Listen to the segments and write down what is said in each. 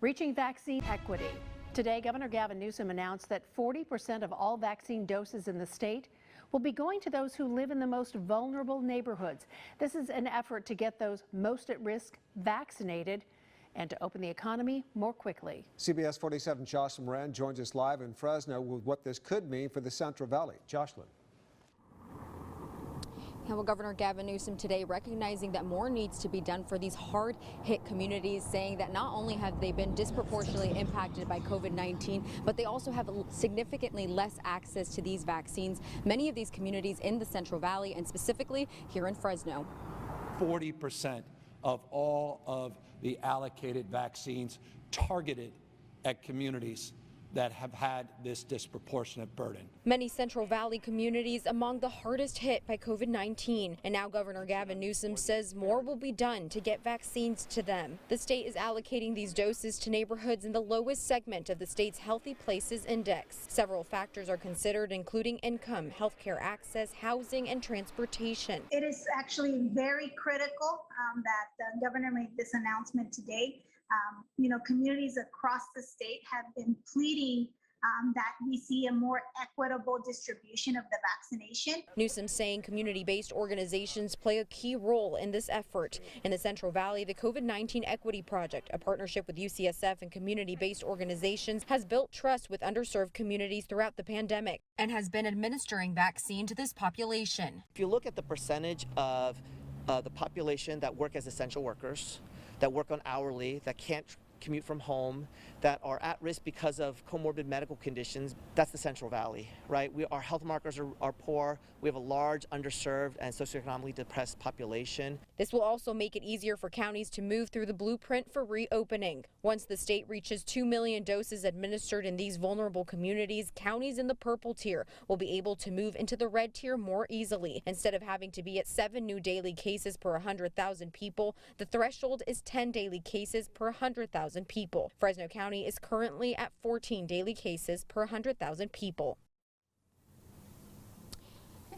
Reaching vaccine equity. Today, Governor Gavin Newsom announced that 40% of all vaccine doses in the state will be going to those who live in the most vulnerable neighborhoods. This is an effort to get those most at risk vaccinated and to open the economy more quickly. CBS 47 Jocelyn Moran joins us live in Fresno with what this could mean for the Central Valley. Jocelyn. And well, Governor Gavin Newsom today recognizing that more needs to be done for these hard-hit communities, saying that not only have they been disproportionately impacted by COVID-19, but they also have significantly less access to these vaccines. Many of these communities in the Central Valley and specifically here in Fresno. 40% of all of the allocated vaccines targeted at communities that have had this disproportionate burden. Many Central Valley communities among the hardest hit by COVID-19. And now Governor Gavin Newsom says more will be done to get vaccines to them. The state is allocating these doses to neighborhoods in the lowest segment of the state's Healthy Places Index. Several factors are considered, including income, healthcare access, housing, and transportation. It is actually very critical that the governor made this announcement today. Communities across the state have been pleading that we see a more equitable distribution of the vaccination. Newsom saying community-based organizations play a key role in this effort. In the Central Valley, the COVID-19 Equity Project, a partnership with UCSF and community-based organizations, has built trust with underserved communities throughout the pandemic and has been administering vaccine to this population. If you look at the percentage of the population that work as essential workers, that work on hourly, that can't commute from home, that are at risk because of comorbid medical conditions, that's the Central Valley, right? Our health markers are poor. We have a large, underserved, and socioeconomically depressed population. This will also make it easier for counties to move through the blueprint for reopening. Once the state reaches 2 million doses administered in these vulnerable communities, counties in the purple tier will be able to move into the red tier more easily. Instead of having to be at 7 new daily cases per 100,000 people, the threshold is 10 daily cases per 100,000 people. Fresno County is currently at 14 daily cases per 100,000 people.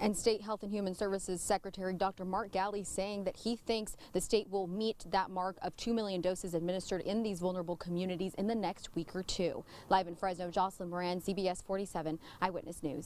And State Health and Human Services Secretary Dr. Mark Galley saying that he thinks the state will meet that mark of 2 million doses administered in these vulnerable communities in the next week or two. Live in Fresno, Jocelyn Moran, CBS 47 Eyewitness News.